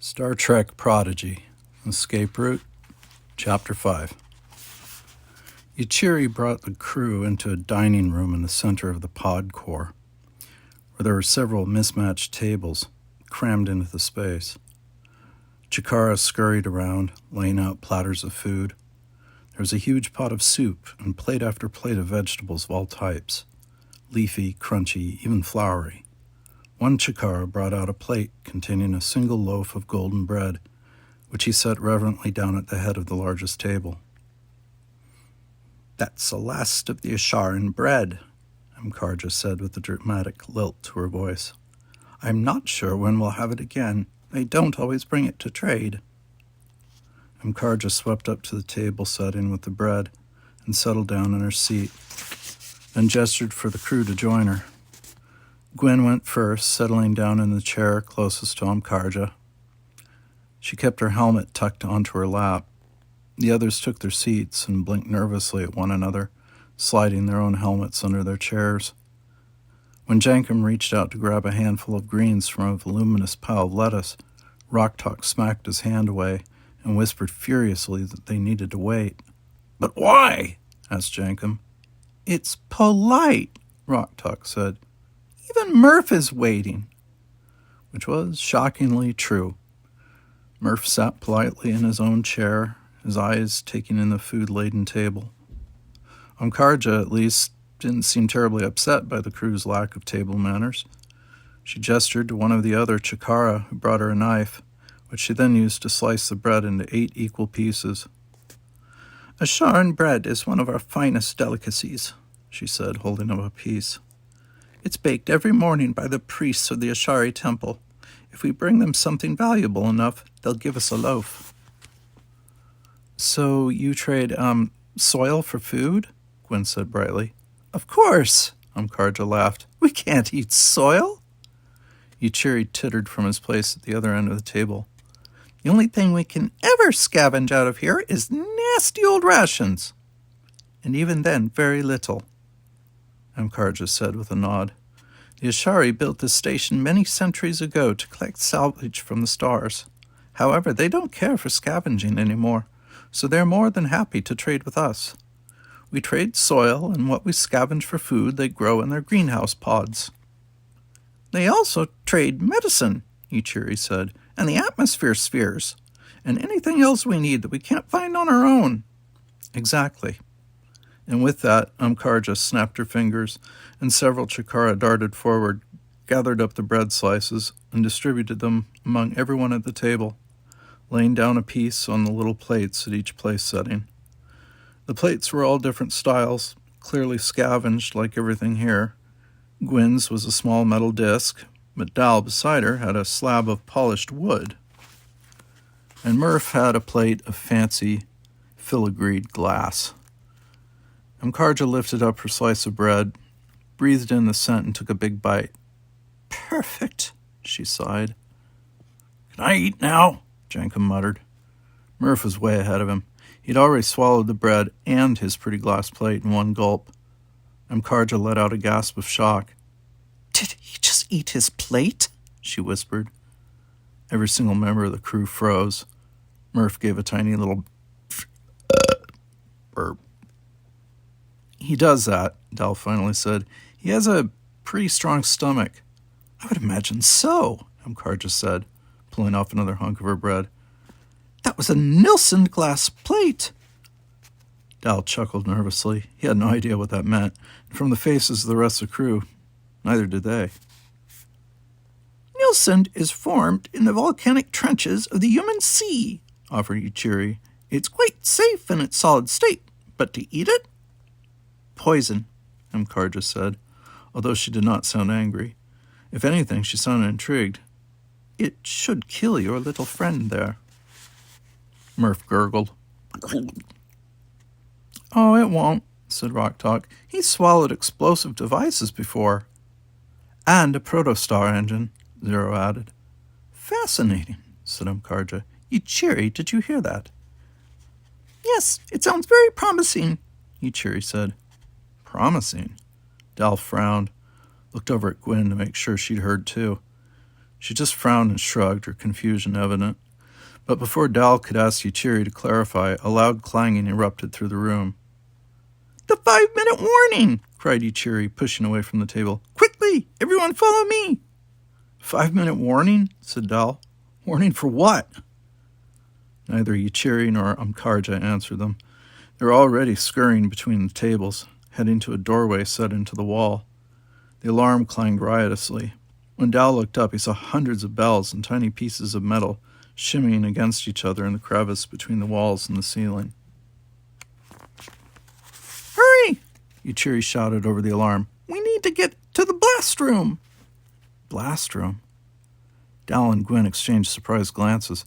Star Trek Prodigy, Escape Route, Chapter 5. Yuichiri brought the crew into a dining room in the center of the pod core, where there were several mismatched tables crammed into the space. Chikara scurried around, laying out platters of food. There was a huge pot of soup and plate after plate of vegetables of all types, leafy, crunchy, even floury. One Chikara brought out a plate containing a single loaf of golden bread, which he set reverently down at the head of the largest table. "That's the last of the Asharan bread," Mkarja said with a dramatic lilt to her voice. "I'm not sure when we'll have it again. They don't always bring it to trade." Mkarja swept up to the table setting with the bread and settled down in her seat, then gestured for the crew to join her. Gwen went first, settling down in the chair closest to Mkarja. She kept her helmet tucked onto her lap. The others took their seats and blinked nervously at one another, sliding their own helmets under their chairs. When Jankum reached out to grab a handful of greens from a voluminous pile of lettuce, Rocktalk smacked his hand away and whispered furiously that they needed to wait. "But why?" asked Jankum. "It's polite," Rocktalk said. "Even Murph is waiting." Which was shockingly true. Murph sat politely in his own chair, his eyes taking in the food-laden table. Mkarja, at least, didn't seem terribly upset by the crew's lack of table manners. She gestured to one of the other Chikara, who brought her a knife, which she then used to slice the bread into 8 equal pieces. "Asharan bread is one of our finest delicacies," she said, holding up a piece. "It's baked every morning by the priests of the Ashari temple. If we bring them something valuable enough, they'll give us a loaf." "So you trade, soil for food?" Gwen said brightly. "Of course," Mkarja laughed. "We can't eat soil." Yuichiri tittered from his place at the other end of the table. "The only thing we can ever scavenge out of here is nasty old rations. And even then, very little," Mkarja said with a nod. "The Ashari built this station many centuries ago to collect salvage from the stars. However, they don't care for scavenging anymore, so they're more than happy to trade with us. We trade soil, and what we scavenge for food they grow in their greenhouse pods." "They also trade medicine," Yuichiri said, "and the atmosphere spheres, and anything else we need that we can't find on our own." "Exactly." And with that, Mkarja snapped her fingers, and several Chikara darted forward, gathered up the bread slices, and distributed them among everyone at the table, laying down a piece on the little plates at each place setting. The plates were all different styles, clearly scavenged like everything here. Gwen's was a small metal disc, but Dal beside her had a slab of polished wood. And Murph had a plate of fancy, filigreed glass. Mkarja lifted up her slice of bread, breathed in the scent, and took a big bite. "Perfect," she sighed. "Can I eat now?" Jankum muttered. Murph was way ahead of him. He'd already swallowed the bread and his pretty glass plate in one gulp. Mkarja let out a gasp of shock. "Did he just eat his plate?" she whispered. Every single member of the crew froze. Murph gave a tiny little burp. "He does that," Dal finally said. "He has a pretty strong stomach." "I would imagine so," Mkarja said, pulling off another hunk of her bread. "That was a Nilsson glass plate." Dal chuckled nervously. He had no idea what that meant, and from the faces of the rest of the crew, neither did they. "Nilsson is formed in the volcanic trenches of the human sea," offered Yuichiri. "It's quite safe in its solid state, but to eat it?" "Poison," Mkarja said, although she did not sound angry. If anything, she sounded intrigued. "It should kill your little friend there." Murph gurgled. "Oh, it won't," said Rocktalk. "He's swallowed explosive devices before." "And a protostar engine," Zero added. "Fascinating," said Mkarja. "Yuichiri, did you hear that?" "Yes, it sounds very promising," Yuichiri said. "Promising?" Dal frowned, looked over at Gwen to make sure she'd heard too. She just frowned and shrugged, her confusion evident. But before Dal could ask Yuchiri to clarify, a loud clanging erupted through the room. "The 5-minute warning!" cried Yuchiri, pushing away from the table. "Quickly! Everyone follow me!" 5-minute warning? Said Dal. Warning for what? Neither Yuchiri nor Amkarja answered them. They were already scurrying between the tables, heading to a doorway set into the wall. The alarm clanged riotously. When Dal looked up, he saw hundreds of bells and tiny pieces of metal shimmying against each other in the crevice between the walls and the ceiling. "Hurry!" Yuchiri shouted over the alarm. "We need to get to the blast room!" Blast room? Dal and Gwen exchanged surprised glances.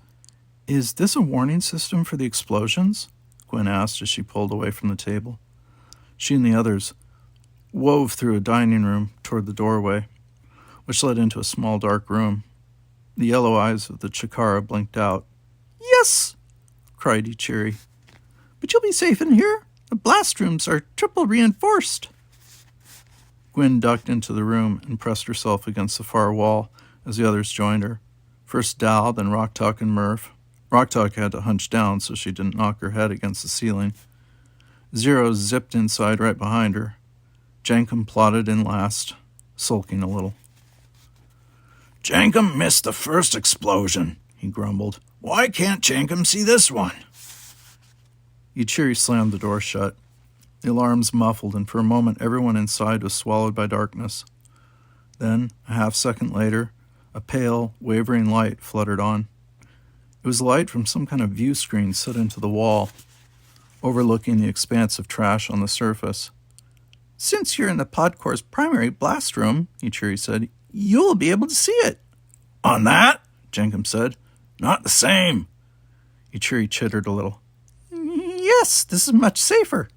"Is this a warning system for the explosions?" Gwen asked as she pulled away from the table. She and the others wove through a dining room toward the doorway, which led into a small dark room. The yellow eyes of the Chikara blinked out. "Yes!" cried Yuchiri. "But you'll be safe in here. The blast rooms are triple reinforced." Gwen ducked into the room and pressed herself against the far wall as the others joined her. First Dal, then Rocktalk and Murph. Rocktalk had to hunch down so she didn't knock her head against the ceiling. Zero zipped inside right behind her. Jankum plodded in last, sulking a little. "Jankum missed the first explosion," he grumbled. "Why can't Jankum see this one?" Yuchiri slammed the door shut. The alarms muffled, and for a moment everyone inside was swallowed by darkness. Then, a half-second later, a pale, wavering light fluttered on. It was light from some kind of view screen set into the wall, overlooking the expanse of trash on the surface. "Since you're in the Podcore's primary blast room," Yuchiri said, "you'll be able to see it." "On that?" Jankum said. "Not the same." Yuchiri chittered a little. "Yes, this is much safer."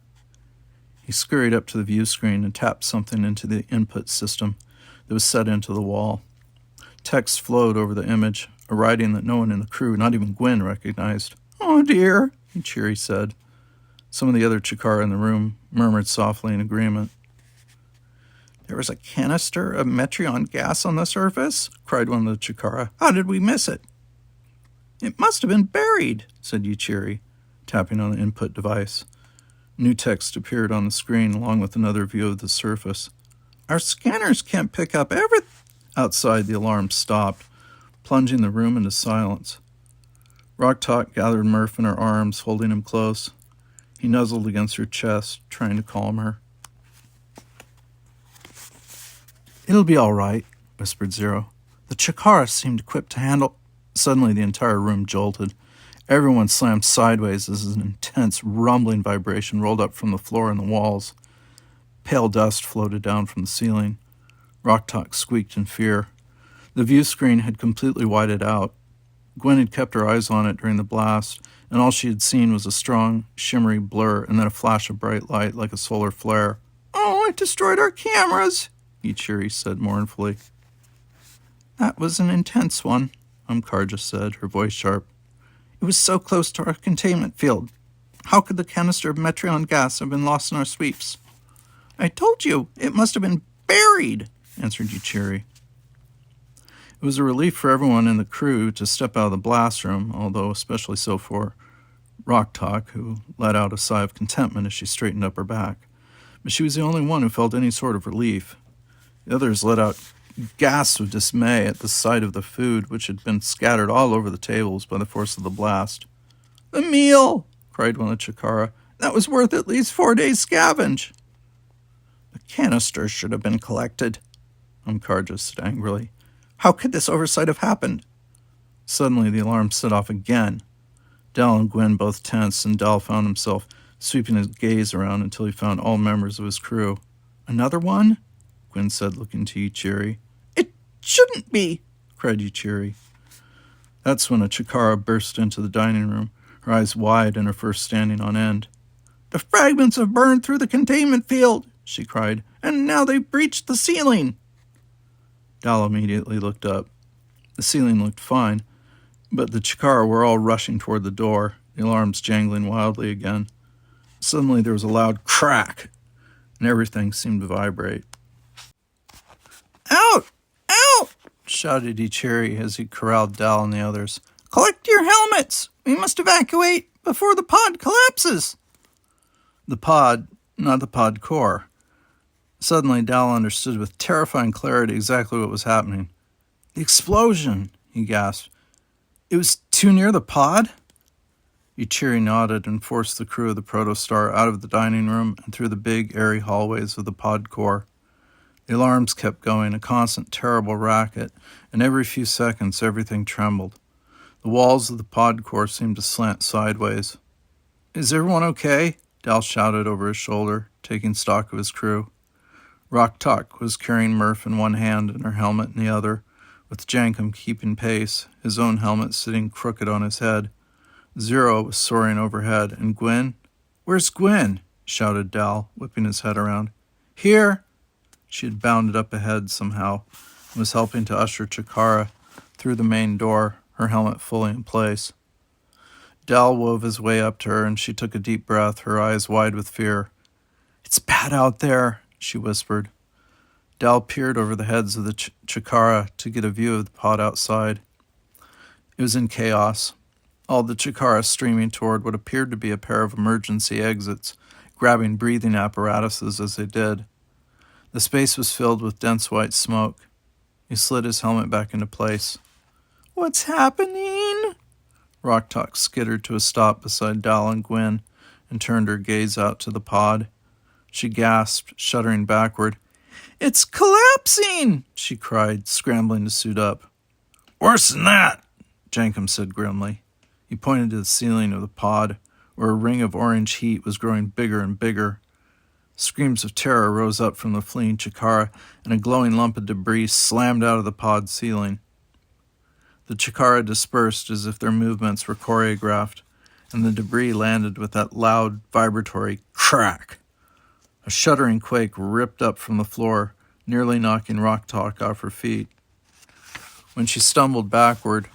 He scurried up to the view screen and tapped something into the input system that was set into the wall. Text flowed over the image, a writing that no one in the crew, not even Gwen, recognized. "Oh dear," Yuchiri said. Some of the other Chikara in the room murmured softly in agreement. "There was a canister of Metreon gas on the surface," cried one of the Chikara. "How did we miss it?" "It must have been buried," said Yuchiri, tapping on the input device. New text appeared on the screen along with another view of the surface. "Our scanners can't pick up everything." Outside, the alarm stopped, plunging the room into silence. Rocktalk gathered Murph in her arms, holding him close. He nuzzled against her chest, trying to calm her. "It'll be all right," whispered Zero. "The Chikara seemed equipped to handle—" Suddenly, the entire room jolted. Everyone slammed sideways as an intense, rumbling vibration rolled up from the floor and the walls. Pale dust floated down from the ceiling. Rocktalk squeaked in fear. The view screen had completely whited out. Gwen had kept her eyes on it during the blast, and all she had seen was a strong, shimmery blur and then a flash of bright light like a solar flare. "Oh, it destroyed our cameras," Yuchiri said mournfully. "That was an intense one," Amkarja said, her voice sharp. "It was so close to our containment field. How could the canister of Metreon gas have been lost in our sweeps?" "I told you, it must have been buried," answered Yuchiri. It was a relief for everyone in the crew to step out of the blast room, although especially so for Rocktalk, who let out a sigh of contentment as she straightened up her back. But she was the only one who felt any sort of relief. The others let out gasps of dismay at the sight of the food, which had been scattered all over the tables by the force of the blast. "The meal!" cried one of the Chikara. "That was worth at least 4 days' scavenge." "The canister should have been collected," Amkarja said angrily. "How could this oversight have happened?" Suddenly the alarm set off again. Dal and Gwen both tensed, and Dal found himself sweeping his gaze around until he found all members of his crew. "Another one?" Gwen said, looking to Yuchiri. "It shouldn't be!" cried Yuchiri. That's when a Chikara burst into the dining room, her eyes wide and her fur standing on end. "The fragments have burned through the containment field," she cried, "and now they've breached the ceiling." Dal immediately looked up. The ceiling looked fine, but the Chikara were all rushing toward the door, the alarms jangling wildly again. Suddenly there was a loud crack, and everything seemed to vibrate. "Out! Out!" shouted Ichiri as he corralled Dal and the others. Collect your helmets! We must evacuate before the pod collapses! The pod, not the pod core. Suddenly, Dal understood with terrifying clarity exactly what was happening. The explosion, he gasped. It was too near the pod? Ichiri nodded and forced the crew of the Protostar out of the dining room and through the big, airy hallways of the pod core. The alarms kept going, a constant, terrible racket, and every few seconds everything trembled. The walls of the pod core seemed to slant sideways. Is everyone okay? Dal shouted over his shoulder, taking stock of his crew. Rock-Talk was carrying Murph in one hand and her helmet in the other, with Jankum keeping pace, his own helmet sitting crooked on his head. Zero was soaring overhead, and Gwen? Where's Gwen? Shouted Dal, whipping his head around. Here! She had bounded up ahead somehow and was helping to usher Chikara through the main door, her helmet fully in place. Dal wove his way up to her, and she took a deep breath, her eyes wide with fear. It's bad out there, she whispered. Dal peered over the heads of the Chikara to get a view of the pod outside. It was in chaos, all the Chikara streaming toward what appeared to be a pair of emergency exits, grabbing breathing apparatuses as they did. The space was filled with dense white smoke. He slid his helmet back into place. What's happening? Rock-Talk skittered to a stop beside Dal and Gwen and turned her gaze out to the pod. She gasped, shuddering backward. It's collapsing, she cried, scrambling to suit up. Worse than that, Jankum said grimly. He pointed to the ceiling of the pod, where a ring of orange heat was growing bigger and bigger. Screams of terror rose up from the fleeing Chikara, and a glowing lump of debris slammed out of the pod ceiling. The Chikara dispersed as if their movements were choreographed, and the debris landed with that loud, vibratory crack. A shuddering quake ripped up from the floor, nearly knocking Rock-Talk off her feet. When she stumbled backward,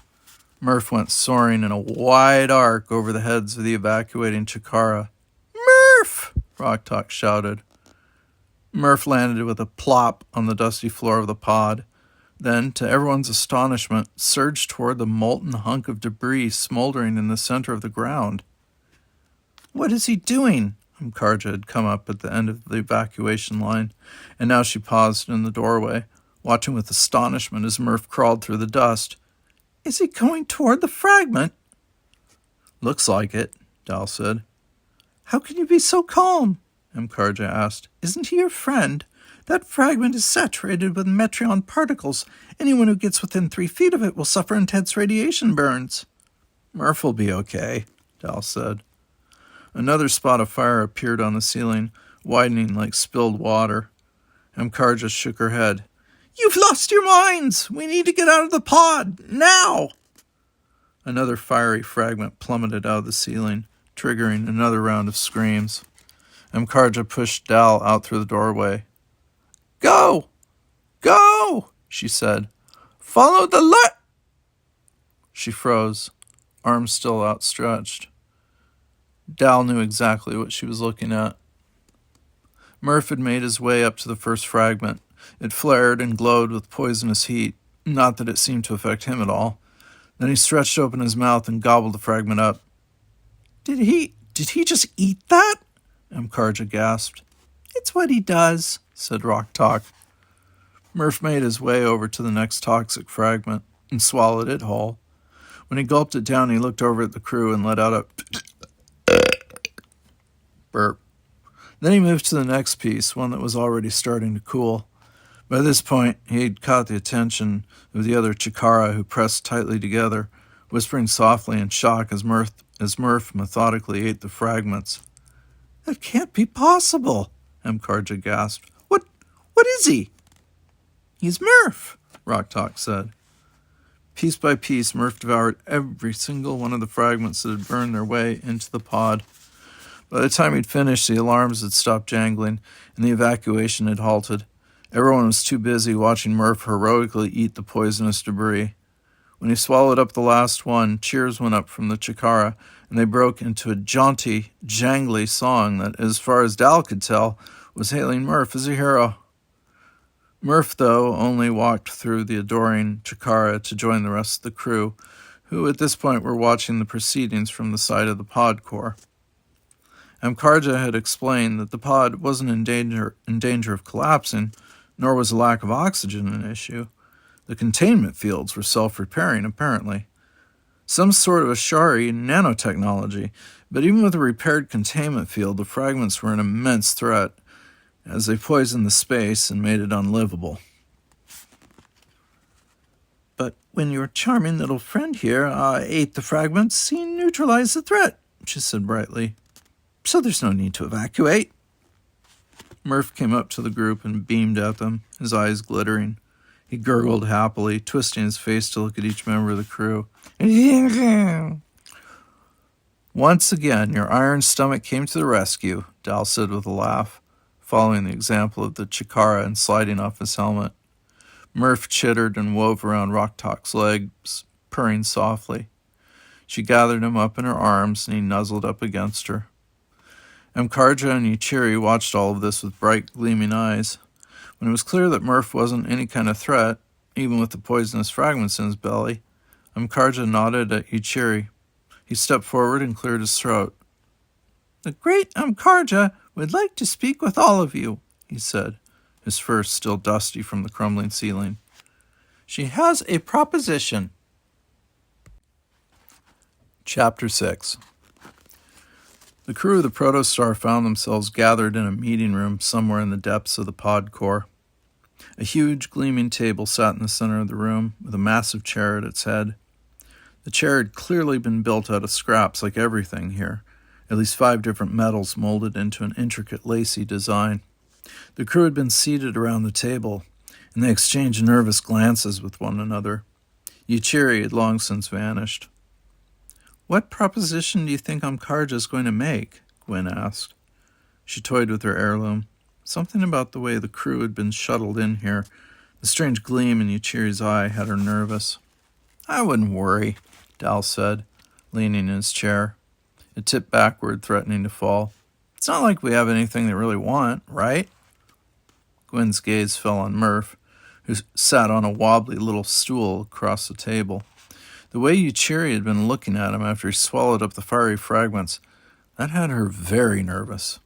Murph went soaring in a wide arc over the heads of the evacuating Chikara. Murph! Rock-Talk shouted. Murph landed with a plop on the dusty floor of the pod, then, to everyone's astonishment, surged toward the molten hunk of debris smoldering in the center of the ground. What is he doing? Mkarja had come up at the end of the evacuation line, and now she paused in the doorway, watching with astonishment as Murph crawled through the dust. Is he going toward the fragment? Looks like it, Dal said. How can you be so calm? Mkarja asked. Isn't he your friend? That fragment is saturated with Metreon particles. Anyone who gets within 3 feet of it will suffer intense radiation burns. Murph will be okay, Dal said. Another spot of fire appeared on the ceiling, widening like spilled water. Mkarja shook her head. You've lost your minds! We need to get out of the pod! Now! Another fiery fragment plummeted out of the ceiling, triggering another round of screams. Mkarja pushed Dal out through the doorway. Go! Go! She said. Follow the light! She froze, arms still outstretched. Dal knew exactly what she was looking at. Murph had made his way up to the first fragment. It flared and glowed with poisonous heat, not that it seemed to affect him at all. Then he stretched open his mouth and gobbled the fragment up. Did he just eat that? Mkarja gasped. It's what he does, said Rock-Talk. Murph made his way over to the next toxic fragment and swallowed it whole. When he gulped it down, he looked over at the crew and let out a burp. Then he moved to the next piece, one that was already starting to cool. By this point, he had caught the attention of the other Chikara, who pressed tightly together, whispering softly in shock as Murph methodically ate the fragments. That can't be possible, Mkarja gasped. What is he? He's Murph, Rock-Talk said. Piece by piece, Murph devoured every single one of the fragments that had burned their way into the pod. By the time he'd finished, the alarms had stopped jangling, and the evacuation had halted. Everyone was too busy watching Murph heroically eat the poisonous debris. When he swallowed up the last one, cheers went up from the Chikara, and they broke into a jaunty, jangly song that, as far as Dal could tell, was hailing Murph as a hero. Murph, though, only walked through the adoring Chikara to join the rest of the crew, who at this point were watching the proceedings from the side of the pod core. Amkarja had explained that the pod wasn't in danger of collapsing, nor was a lack of oxygen an issue. The containment fields were self-repairing, apparently. Some sort of Ashari nanotechnology, but even with a repaired containment field, the fragments were an immense threat, as they poisoned the space and made it unlivable. But when your charming little friend here ate the fragments, he neutralized the threat, she said brightly. So there's no need to evacuate. Murph came up to the group and beamed at them, his eyes glittering. He gurgled happily, twisting his face to look at each member of the crew. Once again, your iron stomach came to the rescue, Dal said with a laugh, following the example of the Chikara and sliding off his helmet. Murph chittered and wove around Rocktalk's legs, purring softly. She gathered him up in her arms, and he nuzzled up against her. Amkarja and Yuchiri watched all of this with bright, gleaming eyes. When it was clear that Murph wasn't any kind of threat, even with the poisonous fragments in his belly, Amkarja nodded at Yuchiri. He stepped forward and cleared his throat. The great Amkarja would like to speak with all of you, he said, his fur still dusty from the crumbling ceiling. She has a proposition. Chapter 6. The crew of the Protostar found themselves gathered in a meeting room somewhere in the depths of the pod core. A huge, gleaming table sat in the center of the room, with a massive chair at its head. The chair had clearly been built out of scraps like everything here, at least 5 different metals molded into an intricate, lacy design. The crew had been seated around the table, and they exchanged nervous glances with one another. Yuchiri had long since vanished. What proposition do you think Amkarja is going to make? Gwen asked. She toyed with her heirloom. Something about the way the crew had been shuttled in here, the strange gleam in Yuchiri's eye, had her nervous. I wouldn't worry, Dal said, leaning in his chair. It tipped backward, threatening to fall. It's not like we have anything they really want, right? Gwen's gaze fell on Murph, who sat on a wobbly little stool across the table. The way Yuchiri had been looking at him after he swallowed up the fiery fragments, that had her very nervous.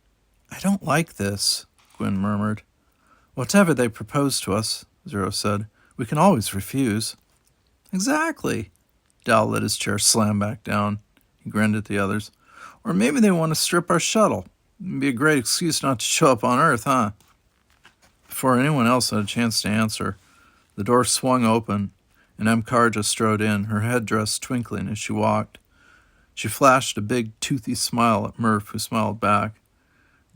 I don't like this, Gwen murmured. Whatever they propose to us, Zero said, we can always refuse. Exactly. Dal let his chair slam back down. He grinned at the others. Or maybe they want to strip our shuttle. It'd be a great excuse not to show up on Earth, huh? Before anyone else had a chance to answer, the door swung open, and Amkarja strode in, her headdress twinkling as she walked. She flashed a big, toothy smile at Murph, who smiled back.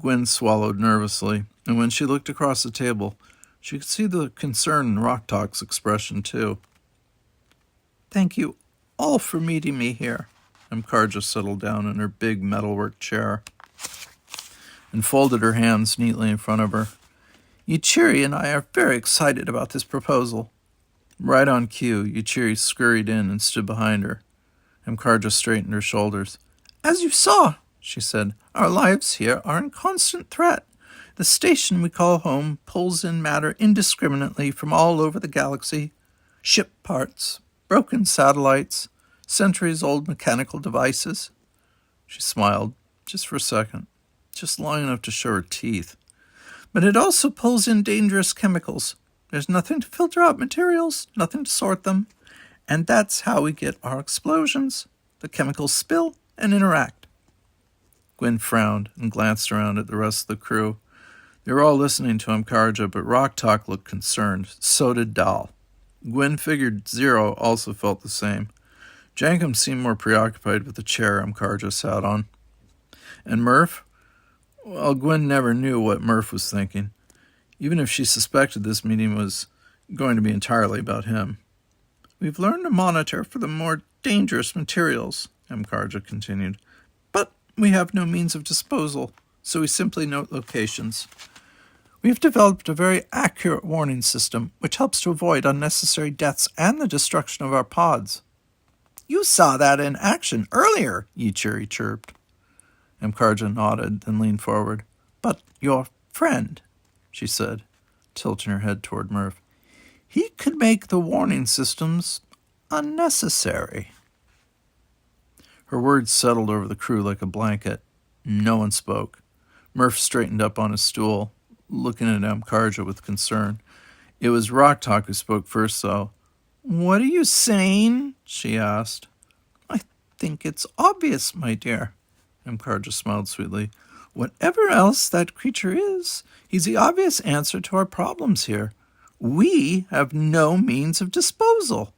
Gwen swallowed nervously, and when she looked across the table, she could see the concern in Rocktalk's expression, too. Thank you all for meeting me here. Amkarja settled down in her big metalwork chair and folded her hands neatly in front of her. Yuchiri and I are very excited about this proposal. Right on cue, Yuchiri scurried in and stood behind her. Amkarja straightened her shoulders. As you saw, she said, our lives here are in constant threat. The station we call home pulls in matter indiscriminately from all over the galaxy. Ship parts, broken satellites, centuries-old mechanical devices. She smiled, just for a second, just long enough to show her teeth. But it also pulls in dangerous chemicals. There's nothing to filter out materials, nothing to sort them. And that's how we get our explosions. The chemicals spill and interact. Gwen frowned and glanced around at the rest of the crew. They were all listening to Amkarja, but Rocktalk looked concerned. So did Dal. Gwen figured Zero also felt the same. Jankum seemed more preoccupied with the chair Amkarja sat on. And Murph? Well, Gwen never knew what Murph was thinking, even if she suspected this meeting was going to be entirely about him. We've learned to monitor for the more dangerous materials, Amkarja continued, but we have no means of disposal, so we simply note locations. We have developed a very accurate warning system, which helps to avoid unnecessary deaths and the destruction of our pods. You saw that in action earlier, Yuchiri chirped. Amkarja nodded, then leaned forward. But your friend, she said. tilting her head toward Murph. He could make the warning systems unnecessary. Her words settled over the crew like a blanket. No one spoke. Murph straightened up on his stool, looking at Amkarja with concern. It was Rock Talk who spoke first, though. What are you saying? She asked. I think it's obvious, my dear. Amkarja smiled sweetly. Whatever else that creature is, he's the obvious answer to our problems here. We have no means of disposal.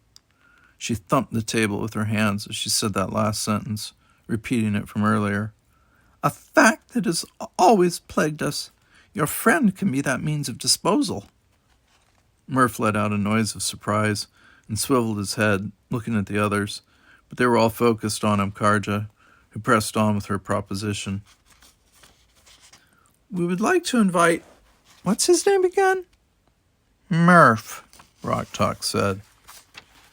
She thumped the table with her hands as she said that last sentence, repeating it from earlier. A fact that has always plagued us. Your friend can be that means of disposal. Murph let out a noise of surprise and swiveled his head, looking at the others, but they were all focused on Amkarja, who pressed on with her proposition. We would like to invite... What's his name again? Murph, Rock Talk said.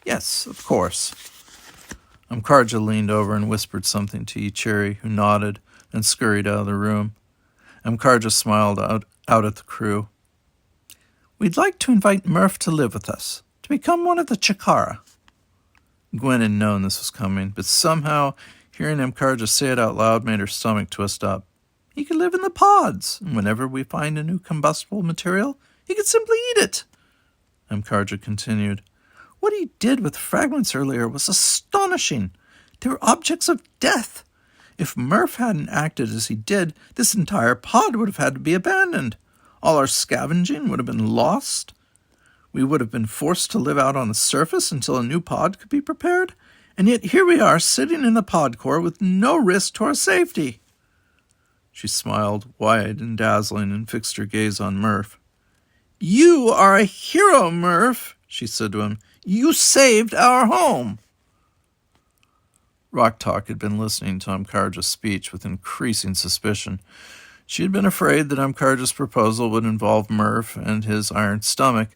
Yes, of course. Amkarja leaned over and whispered something to Ichiri, who nodded and scurried out of the room. Amkarja smiled out at the crew. We'd like to invite Murph to live with us, to become one of the Chikara. Gwen had known this was coming, but somehow hearing Amkarja say it out loud made her stomach twist up. He could live in the pods, and whenever we find a new combustible material, he could simply eat it. Amkarja continued. What he did with fragments earlier was astonishing. They were objects of death. If Murph hadn't acted as he did, this entire pod would have had to be abandoned. All our scavenging would have been lost. We would have been forced to live out on the surface until a new pod could be prepared. And yet here we are, sitting in the pod core with no risk to our safety. She smiled, wide and dazzling, and fixed her gaze on Murph. You are a hero, Murph, she said to him. You saved our home. Rock Talk had been listening to Amkarja's speech with increasing suspicion. She had been afraid that Amkarja's proposal would involve Murph and his iron stomach,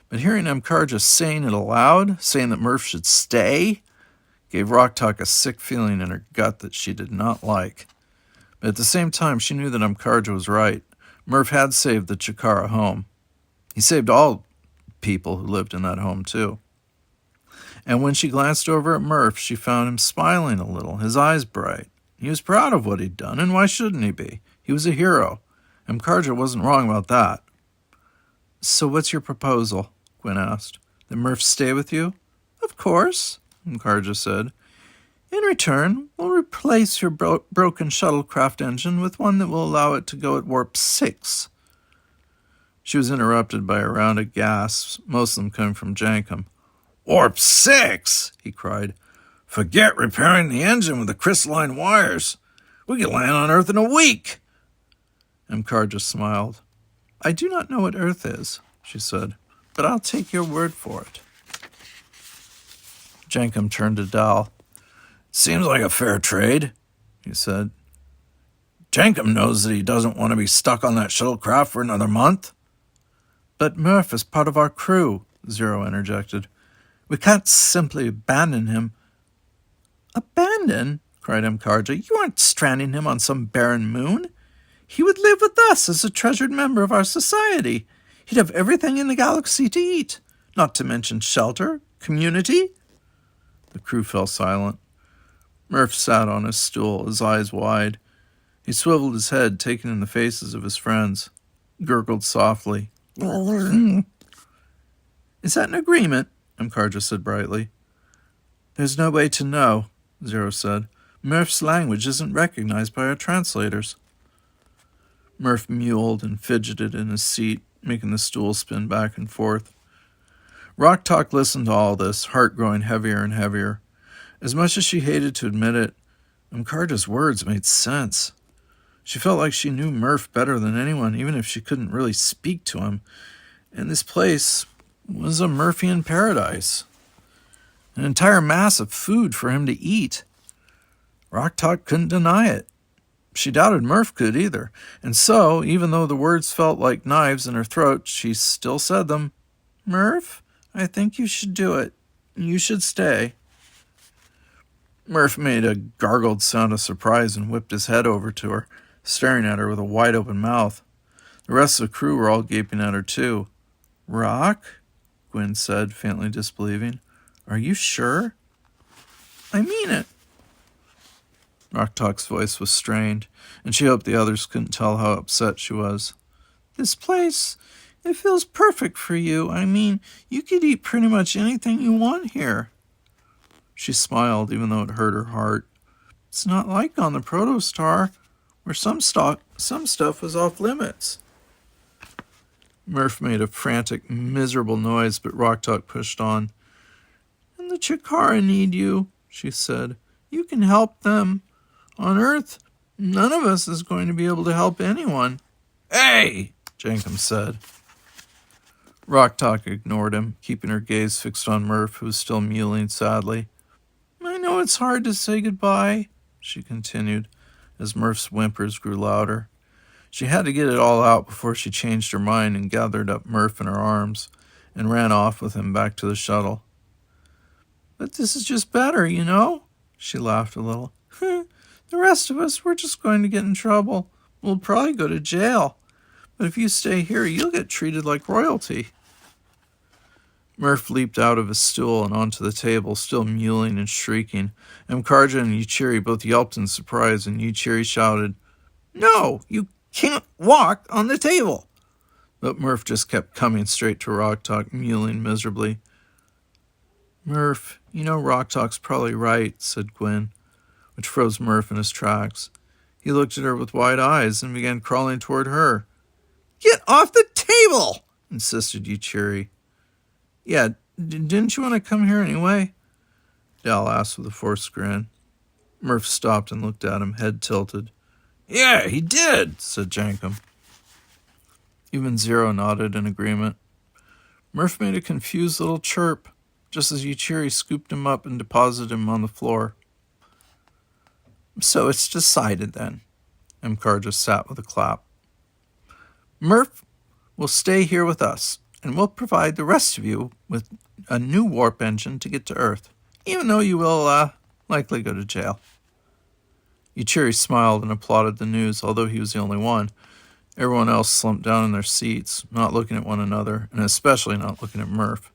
but hearing Amkarja saying it aloud, saying that Murph should stay, gave Rock Talk a sick feeling in her gut that she did not like. But at the same time, she knew that Amkarja was right. Murph had saved the Chikara home. He saved all people who lived in that home, too. And when she glanced over at Murph, she found him smiling a little, his eyes bright. He was proud of what he'd done, and why shouldn't he be? He was a hero. Amkarja wasn't wrong about that. So what's your proposal? Gwen asked. That Murph stay with you? Of course, Amkarja said. In return, we'll replace your broken shuttlecraft engine with one that will allow it to go at warp 6. She was interrupted by a round of gasps, most of them coming from Jankum. Warp 6, he cried. Forget repairing the engine with the crystalline wires. We could land on Earth in a week. Amkarja smiled. I do not know what Earth is, she said, but I'll take your word for it. Jankum turned to Dal. Seems like a fair trade, he said. Jankum knows that he doesn't want to be stuck on that shuttlecraft for another month. But Murph is part of our crew, Zero interjected. We can't simply abandon him. Abandon? Cried Amkarja. You aren't stranding him on some barren moon. He would live with us as a treasured member of our society. He'd have everything in the galaxy to eat, not to mention shelter, community. The crew fell silent. Murph sat on his stool, his eyes wide. He swiveled his head, taking in the faces of his friends, gurgled softly. Is that an agreement? Amkarja said brightly. There's no way to know, Zero said. Murph's language isn't recognized by our translators. Murph mewled and fidgeted in his seat, making the stool spin back and forth. Rock Talk listened to all this, heart growing heavier and heavier. As much as she hated to admit it, Amkarja's words made sense. She felt like she knew Murph better than anyone, even if she couldn't really speak to him. And this place was a Murphian paradise. An entire mass of food for him to eat. Rock Talk couldn't deny it. She doubted Murph could either. And so, even though the words felt like knives in her throat, she still said them. Murph, I think you should do it. You should stay. Murph made a gargled sound of surprise and whipped his head over to her, staring at her with a wide-open mouth. The rest of the crew were all gaping at her, too. Rock? Gwen said, faintly disbelieving. Are you sure? I mean it. Rock Talk's voice was strained, and she hoped the others couldn't tell how upset she was. This place, it feels perfect for you. I mean, you could eat pretty much anything you want here. She smiled, even though it hurt her heart. It's not like on the Protostar, where some stuff was off limits. Murph made a frantic, miserable noise, but Rock Talk pushed on. And the Chikara need you, she said. You can help them. On Earth, none of us is going to be able to help anyone. Hey, Jankum said. Rock Talk ignored him, keeping her gaze fixed on Murph, who was still mewling sadly. I know it's hard to say goodbye, she continued, as Murph's whimpers grew louder. She had to get it all out before she changed her mind and gathered up Murph in her arms and ran off with him back to the shuttle. But this is just better, you know? She laughed a little. The rest of us, we're just going to get in trouble. We'll probably go to jail. But if you stay here, you'll get treated like royalty. Murph leaped out of his stool and onto the table, still mewling and shrieking. Mkarja and Yuchiri both yelped in surprise, and Yuchiri shouted, No, you can't walk on the table. But Murph just kept coming straight to Rock Talk, mewling miserably. Murph, you know Rock Talk's probably right, said Gwen, which froze Murph in his tracks. He looked at her with wide eyes and began crawling toward her. Get off the table, insisted Yuchiri. Yeah, didn't you want to come here anyway? Dal asked with a forced grin. Murph stopped and looked at him, head tilted. Yeah, he did, said Jankum. Even Zero nodded in agreement. Murph made a confused little chirp, just as Yuchiri scooped him up and deposited him on the floor. So it's decided then. Mkarja sat with a clap. Murph will stay here with us, and we'll provide the rest of you with a new warp engine to get to Earth, even though you will likely go to jail. Yuchiri smiled and applauded the news, although he was the only one. Everyone else slumped down in their seats, not looking at one another, and especially not looking at Murph.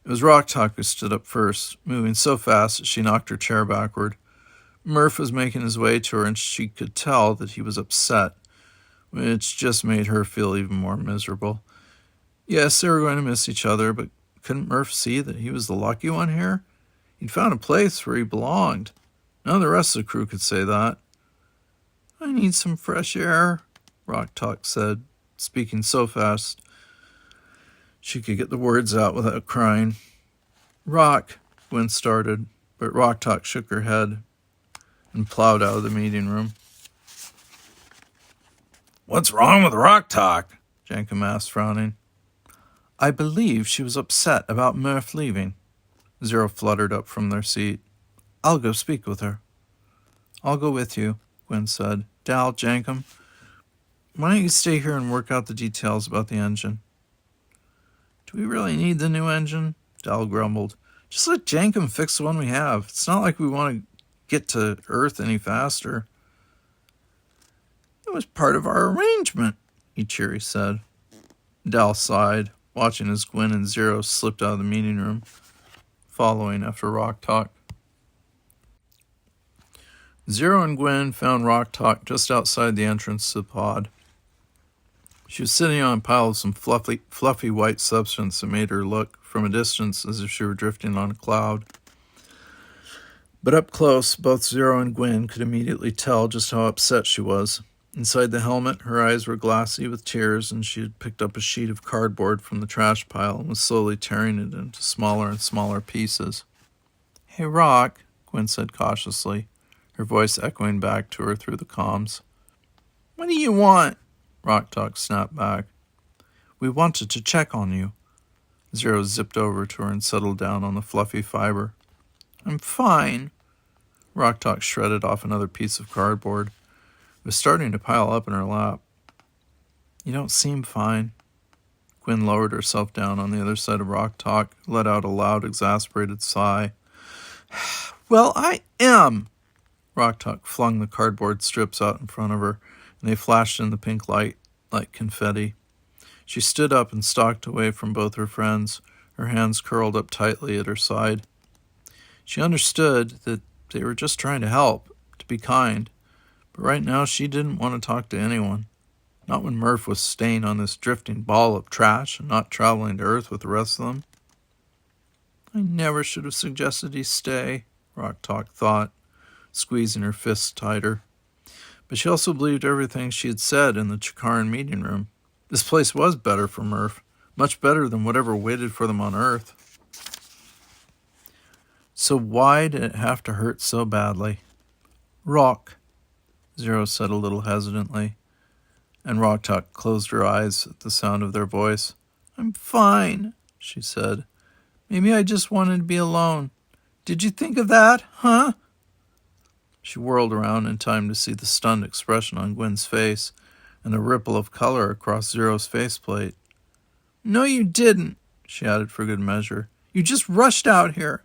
It was Rock Talk who stood up first, moving so fast that she knocked her chair backward. Murph was making his way to her, and she could tell that he was upset, which just made her feel even more miserable. Yes, they were going to miss each other, but couldn't Murph see that he was the lucky one here? He'd found a place where he belonged. None of the rest of the crew could say that. I need some fresh air, Rock Talk said, speaking so fast she could get the words out without crying. Rock, Gwen started, but Rock Talk shook her head and plowed out of the meeting room. What's wrong with Rock Talk? Jankum asked, frowning. I believe she was upset about Murph leaving. Zero fluttered up from their seat. I'll go speak with her. I'll go with you, Gwen said. Dal, Jankum, why don't you stay here and work out the details about the engine? Do we really need the new engine? Dal grumbled. Just let Jankum fix the one we have. It's not like we want to get to Earth any faster. It was part of our arrangement, Yuchiri said. Dal sighed, watching as Gwen and Zero slipped out of the meeting room, following after Rock Talk. Zero and Gwen found Rock Talk just outside the entrance to the pod. She was sitting on a pile of some fluffy white substance that made her look, from a distance, as if she were drifting on a cloud. But up close, both Zero and Gwen could immediately tell just how upset she was. Inside the helmet, her eyes were glassy with tears, and she had picked up a sheet of cardboard from the trash pile and was slowly tearing it into smaller and smaller pieces. Hey, Rock, Gwen said cautiously, her voice echoing back to her through the comms. What do you want? Rock Talk snapped back. We wanted to check on you. Zero zipped over to her and settled down on the fluffy fiber. I'm fine. Rock Talk shredded off another piece of cardboard. It was starting to pile up in her lap. You don't seem fine. Gwen lowered herself down on the other side of Rock Talk, let out a loud, exasperated sigh. Well, I am. Rock Talk flung the cardboard strips out in front of her, and they flashed in the pink light like confetti. She stood up and stalked away from both her friends, her hands curled up tightly at her side. She understood that they were just trying to help, to be kind, but right now she didn't want to talk to anyone. Not when Murph was staying on this drifting ball of trash and not traveling to Earth with the rest of them. I never should have suggested he stay, Rock Talk thought, squeezing her fists tighter. But she also believed everything she had said in the Chikaran meeting room. This place was better for Murph, much better than whatever waited for them on Earth. So why did it have to hurt so badly? Rock, Zero said a little hesitantly, and Rock Talk closed her eyes at the sound of their voice. I'm fine, she said. Maybe I just wanted to be alone. Did you think of that, huh? She whirled around in time to see the stunned expression on Gwen's face and the ripple of color across Zero's faceplate. No, you didn't, she added for good measure. You just rushed out here.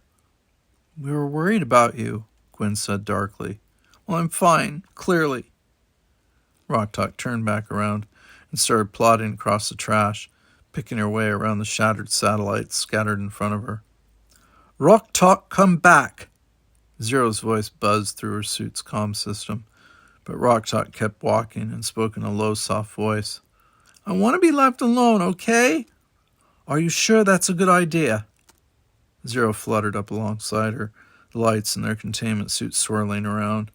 We were worried about you, Gwen said darkly. Well, I'm fine, clearly. Rock Talk turned back around and started plodding across the trash, picking her way around the shattered satellites scattered in front of her. Rock Talk, come back! Zero's voice buzzed through her suit's comm system, but Rock Talk kept walking and spoke in a low, soft voice. I want to be left alone, okay? Are you sure that's a good idea? Zero fluttered up alongside her, the lights in their containment suit swirling around.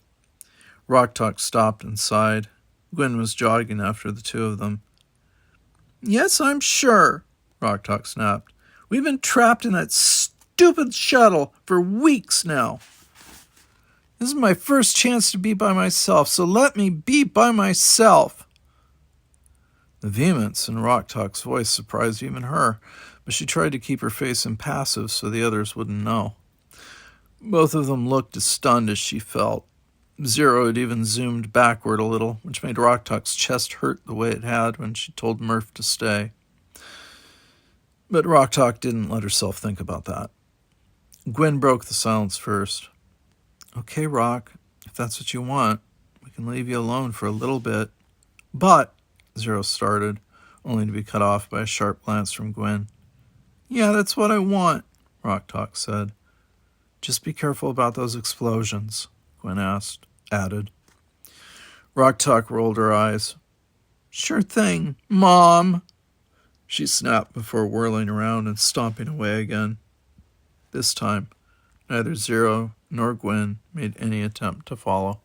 Rock Talk stopped and sighed. Gwen was jogging after the two of them. Yes, I'm sure, Rock Talk snapped. We've been trapped in that stupid shuttle for weeks now. This is my first chance to be by myself, so let me be by myself. The vehemence in Rock Talk's voice surprised even her, but she tried to keep her face impassive so the others wouldn't know. Both of them looked as stunned as she felt. Zero had even zoomed backward a little, which made Rock Talk's chest hurt the way it had when she told Murph to stay. But Rock Talk didn't let herself think about that. Gwen broke the silence first. Okay, Rock, if that's what you want, we can leave you alone for a little bit. But, Zero started, only to be cut off by a sharp glance from Gwen. Yeah, that's what I want, Rock Talk said. Just be careful about those explosions, Gwen added. Rock Talk rolled her eyes. Sure thing, Mom, she snapped before whirling around and stomping away again. This time, neither Zero nor Gwen made any attempt to follow.